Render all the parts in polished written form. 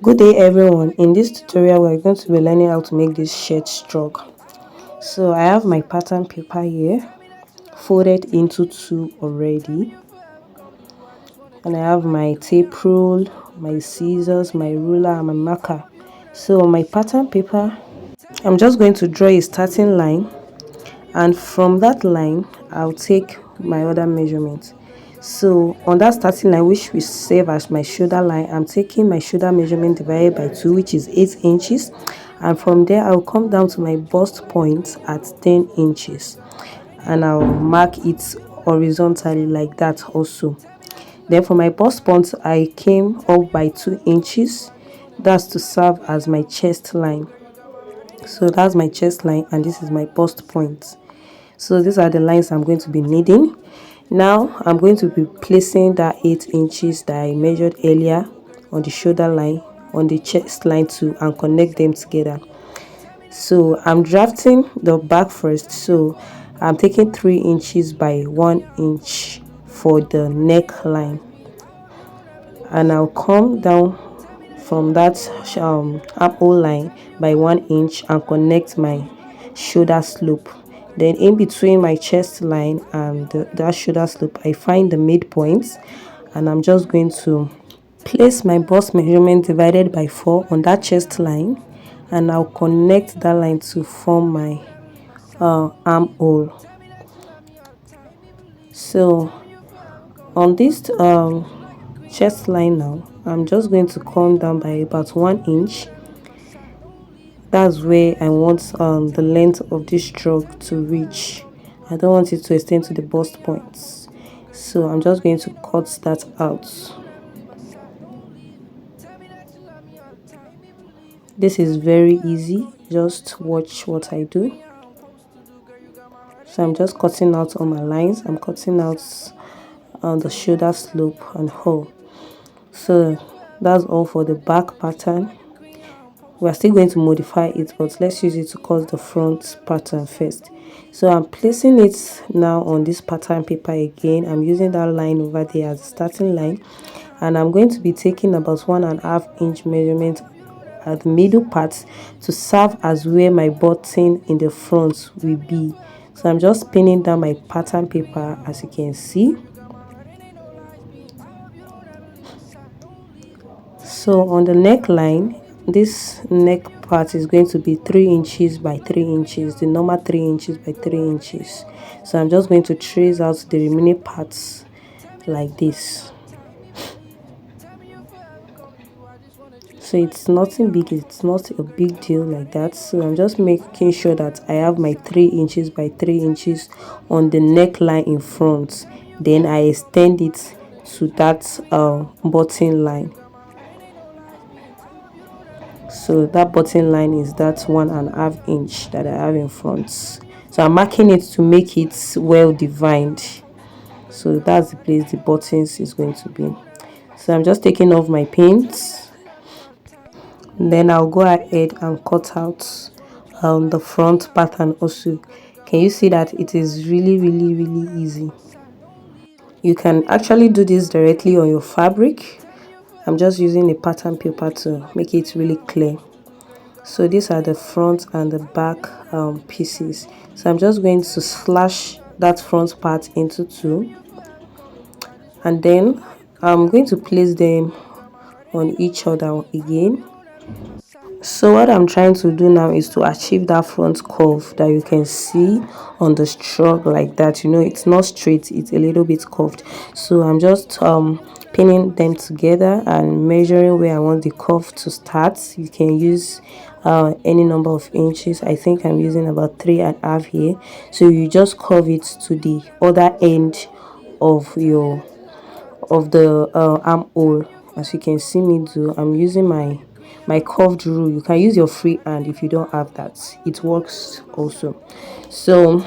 Good day everyone. In this tutorial we're going to be learning how to make this shirt shrug. So I have my pattern paper here folded into two already, and I have my tape rule, my scissors, my ruler and my marker. So on my pattern paper I'm just going to draw a starting line, and from that line I'll take my other measurement. So on that starting line, which will serve as my shoulder line, I'm taking my shoulder measurement divided by 2, which is 8 inches, and from there I'll come down to my bust point at 10 inches, and I'll mark it horizontally like that also. Then for my bust point I came up by 2 inches. That's to serve as my chest line. So that's my chest line, and this is my bust point. So these are the lines I'm going to be needing. Now I'm going to be placing that 8 inches that I measured earlier on the shoulder line, on the chest line too, and connect them together. So I'm drafting the back first. So I'm taking 3 inches by 1 inch for the neckline, and I'll come down from that armhole line by 1 inch and connect my shoulder slope. Then in between my chest line and that shoulder slope I find the midpoint, and I'm just going to place my bust measurement divided by 4 on that chest line, and I'll connect that line to form my armhole. So on this chest line now, I'm just going to come down by about 1 inch. That's where I want the length of this shrug to reach. I don't want it to extend to the bust points, so I'm just going to cut that out. This is very easy, just watch what I do. So I'm just cutting out all my lines. I'm cutting out the shoulder slope and hole. So that's all for the back pattern. We're still going to modify it, but let's use it to cut the front pattern first. So I'm placing it now on this pattern paper again. I'm using that line over there as a starting line, and I'm going to be taking about 1.5 inch measurement at the middle part to serve as where my button in the front will be. So I'm just pinning down my pattern paper, as you can see. So on the neckline, this neck part is going to be 3 inches by 3 inches, the normal 3 inches by 3 inches. So I'm just going to trace out the remaining parts like this. So it's nothing big, it's not a big deal like that. So I'm just making sure that I have my 3 inches by 3 inches on the neckline in front, then I extend it to that button line. So that button line is that 1.5 inch that I have in front. So I'm marking it to make it well defined. So that's the place the buttons is going to be. So I'm just taking off my paint, then I'll go ahead and cut out the front pattern also. Can you see that it is really easy? You can actually do this directly on your fabric. I'm just using a pattern paper to make it really clear. So these are the front and the back pieces. So I'm just going to slash that front part into 2, and then I'm going to place them on each other again. So what I'm trying to do now is to achieve that front curve that you can see on the shrug like that. You know, it's not straight, it's a little bit curved. So I'm just pinning them together and measuring where I want the curve to start. You can use any number of inches. I think I'm using about 3.5 here. So you just curve it to the other end of the armhole. As you can see me do, I'm using my curved rule. You can use your free hand if you don't have that, it works also. So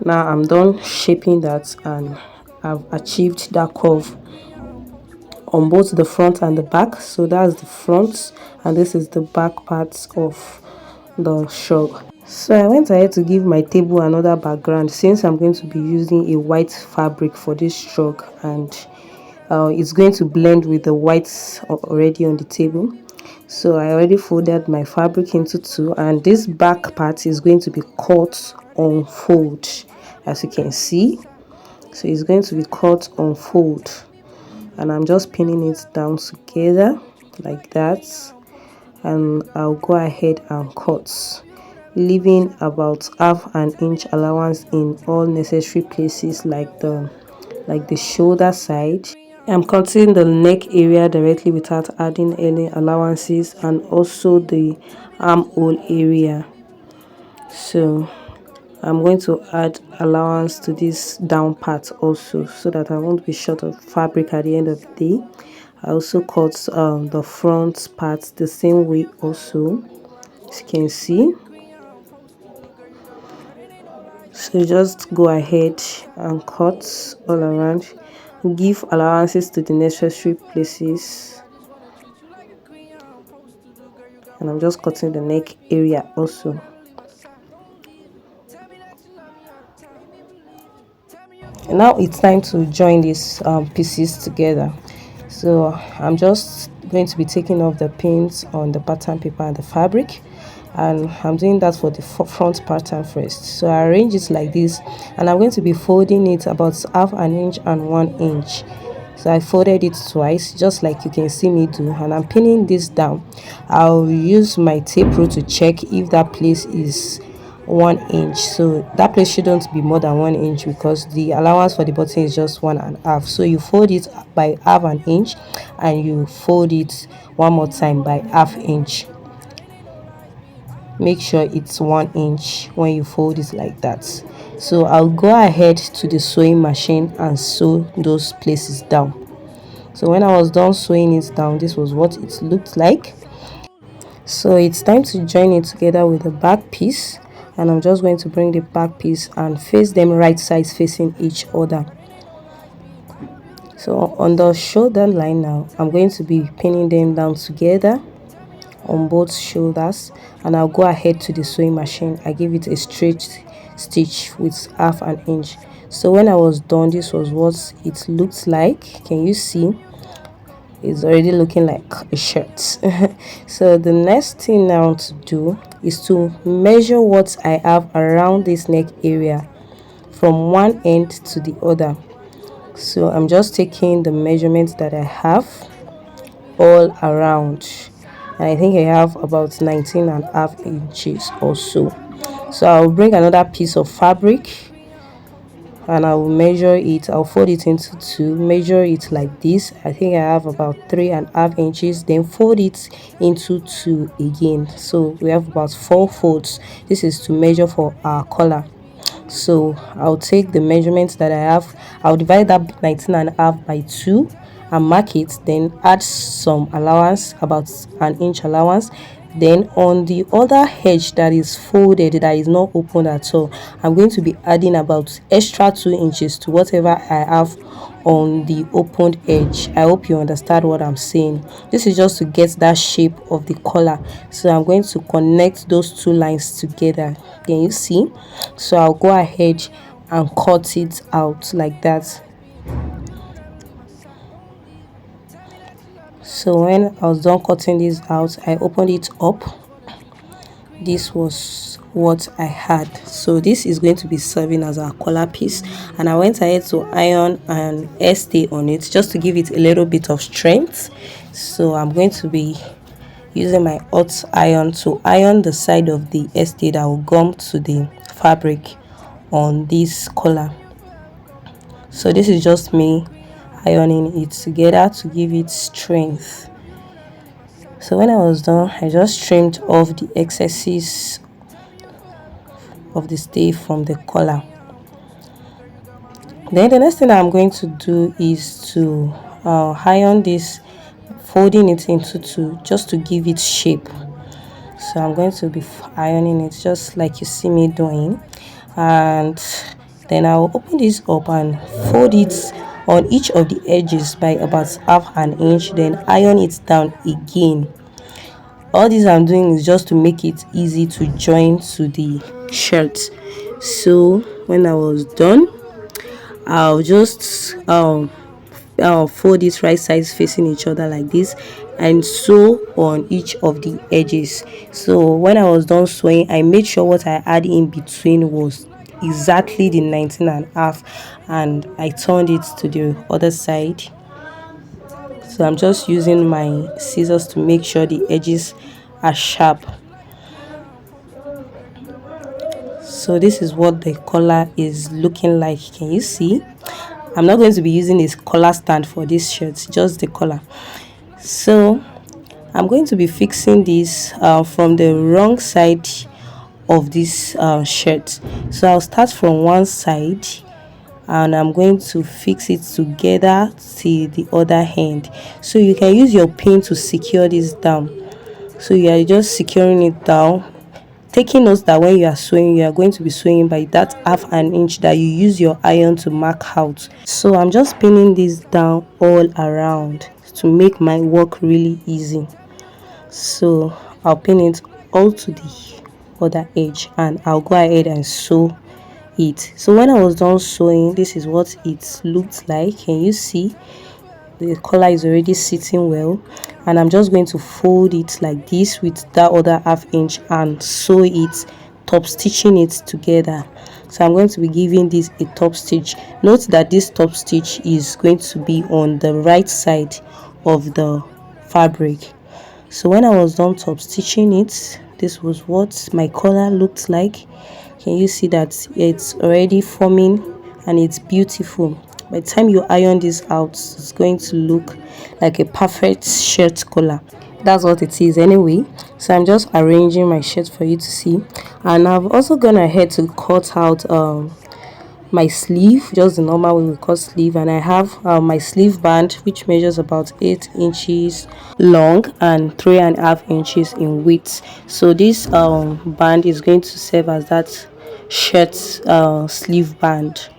now I'm done shaping that, and I've achieved that curve on both the front and the back. So that's the front, and this is the back parts of the shrug. So I went ahead to give my table another background, since I'm going to be using a white fabric for this shrug, and it's going to blend with the whites already on the table. So I already folded my fabric into two, and this back part is going to be cut on fold, as you can see. So it's going to be cut on fold, and I'm just pinning it down together like that, and I'll go ahead and cut, leaving about half an inch allowance in all necessary places, like the shoulder side. I'm cutting the neck area directly without adding any allowances, and also the armhole area. So I'm going to add allowance to this down part also, so that I won't be short of fabric at the end of the day. I also cut the front part the same way also, as you can see. So just go ahead and cut all around, give allowances to the necessary places, and I'm just cutting the neck area also. And now it's time to join these pieces together. So I'm just going to be taking off the pins on the pattern paper and the fabric, and I'm doing that for the front pattern first. So I arrange it like this, and I'm going to be folding it about half an inch and 1 inch. So I folded it twice, just like you can see me do, and I'm pinning this down. I'll use my tape rule to check if that place is 1 inch. So that place shouldn't be more than 1 inch, because the allowance for the button is just 1.5. So you fold it by half an inch, and you fold it one more time by half inch. Make sure it's 1 inch when you fold it like that. So I'll go ahead to the sewing machine and sew those places down. So when I was done sewing it down, this was what it looked like. So it's time to join it together with the back piece, and I'm just going to bring the back piece and face them right sides facing each other. So on the shoulder line now, I'm going to be pinning them down together on both shoulders, and I'll go ahead to the sewing machine. I give it a straight stitch with half an inch. So when I was done, this was what it looked like. Can you see? It's already looking like a shirt. So the next thing now to do is to measure what I have around this neck area from one end to the other. So I'm just taking the measurements that I have all around, and I think I have about 19.5 inches or so. So I'll bring another piece of fabric, and I will measure it. I'll fold it into two, measure it like this. I think I have about 3.5 inches, then fold it into two again. So we have about 4 folds. This is to measure for our collar. So I'll take the measurements that I have, I'll divide that 19.5 by 2 and mark it, then add some allowance, about an inch allowance. Then on the other edge that is folded, that is not open at all, I'm going to be adding about extra 2 inches to whatever I have on the opened edge. I hope you understand what I'm saying. This is just to get that shape of the collar. So I'm going to connect those two lines together. Can you see? So I'll go ahead and cut it out like that. So when I was done cutting this out, I opened it up. This was what I had. So this is going to be serving as our collar piece, and I went ahead to iron an stay on it just to give it a little bit of strength. So I'm going to be using my hot iron to iron the side of the stay that will gum to the fabric on this collar. So this is just me ironing it together to give it strength. So when I was done, I just trimmed off the excesses of the stay from the collar. Then the next thing I'm going to do is to iron this, folding it into two just to give it shape. So I'm going to be ironing it just like you see me doing, and then I'll open this up and fold it on each of the edges by about half an inch, then iron it down again. All this I'm doing is just to make it easy to join to the shirt. So when I was done, I'll just fold it right sides facing each other like this and sew on each of the edges. So when I was done sewing, I made sure what I had in between was exactly the 19 and a half, and I turned it to the other side. So I'm just using my scissors to make sure the edges are sharp. So this is what the collar is looking like. Can you see? I'm not going to be using this collar stand for this shirt, just the collar. So I'm going to be fixing this from the wrong side of this shirt. So I'll start from one side and I'm going to fix it together to the other hand. So you can use your pin to secure this down. So you are just securing it down, taking note that when you are sewing, you are going to be sewing by that half an inch that you use your iron to mark out. So I'm just pinning this down all around to make my work really easy. So I'll pin it all to the other edge and I'll go ahead and sew it. So when I was done sewing, this is what it looked like. Can you see? The collar is already sitting well, and I'm just going to fold it like this with that other half inch and sew it, top stitching it together. So I'm going to be giving this a top stitch. Note that this top stitch is going to be on the right side of the fabric. So when I was done top stitching it, this was what my collar looked like. Can you see that it's already forming and it's beautiful? By the time you iron this out, it's going to look like a perfect shirt collar. That's what it is anyway. So I'm just arranging my shirt for you to see, and I've also gone ahead to cut out my sleeve, just the normal way we cut sleeve, and I have my sleeve band, which measures about 8 inches long and 3.5 inches in width. So this band is going to serve as that shirt sleeve band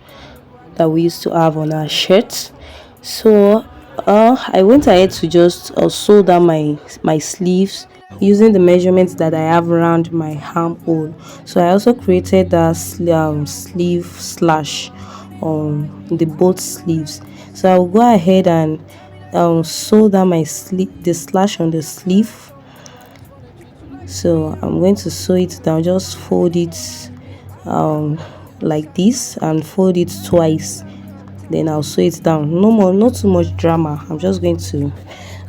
that we used to have on our shirts. So I went ahead to just sew down my sleeves using the measurements that I have around my armhole. So I also created that sleeve slash on the both sleeves. So I'll go ahead and sew down the slash on the sleeve. So I'm going to sew it down, just fold it like this and fold it twice, then I'll sew it down. No more, not too much drama. I'm just going to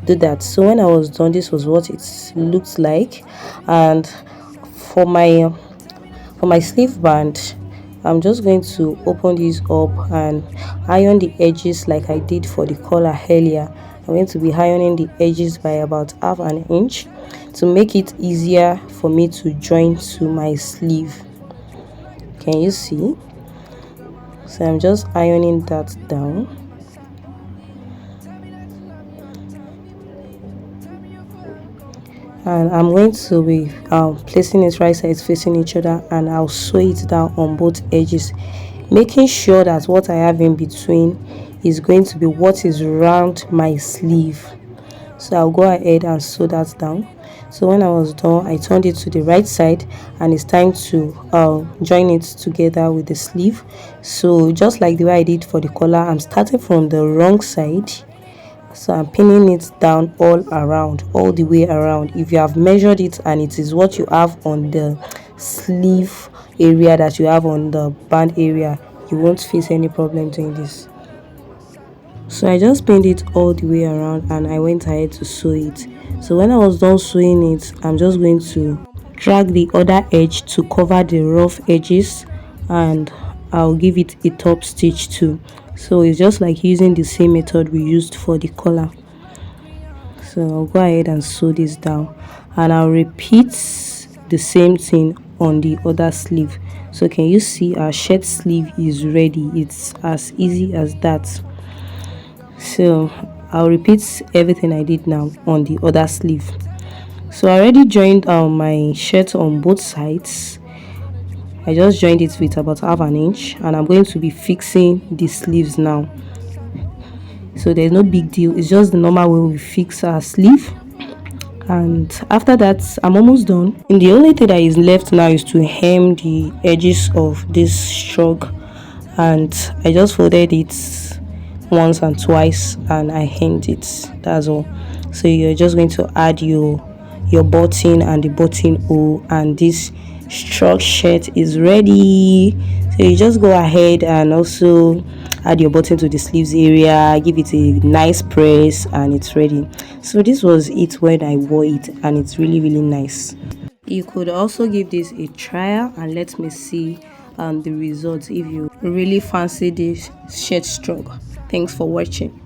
do that. So when I was done, this was what it looked like. And for my sleeve band, I'm just going to open this up and iron the edges like I did for the collar earlier. I'm going to be ironing the edges by about half an inch to make it easier for me to join to my sleeve. Can you see? So I'm just ironing that down. And I'm going to be placing it right sides facing each other, and I'll sew it down on both edges, making sure that what I have in between is going to be what is around my sleeve. So I'll go ahead and sew that down. So when I was done, I turned it to the right side, and it's time to join it together with the sleeve. So just like the way I did for the collar, I'm starting from the wrong side. So I'm pinning it down all around, all the way around. If you have measured it and it is what you have on the sleeve area that you have on the band area, you won't face any problem doing this. So I just pinned it all the way around and I went ahead to sew it. So when I was done sewing it, I'm just going to drag the other edge to cover the rough edges, and I'll give it a top stitch too. So it's just like using the same method we used for the collar. So I'll go ahead and sew this down, and I'll repeat the same thing on the other sleeve. So can you see our shirt sleeve is ready? It's as easy as that. So I'll repeat everything I did now on the other sleeve. So I already joined my shirt on both sides. I just joined it with about half an inch, and I'm going to be fixing the sleeves now. So there's no big deal, it's just the normal way we fix our sleeve. And after that, I'm almost done, and the only thing that is left now is to hem the edges of this shrug. And I just folded it once and twice and I hanged it. That's all. So you're just going to add your button and the buttonhole, and this shrug shirt is ready. So you just go ahead and also add your button to the sleeves area, give it a nice press, and it's ready. So this was it when I wore it, and it's really nice. You could also give this a trial and let me see the results if you really fancy this shirt shrug. Thanks for watching.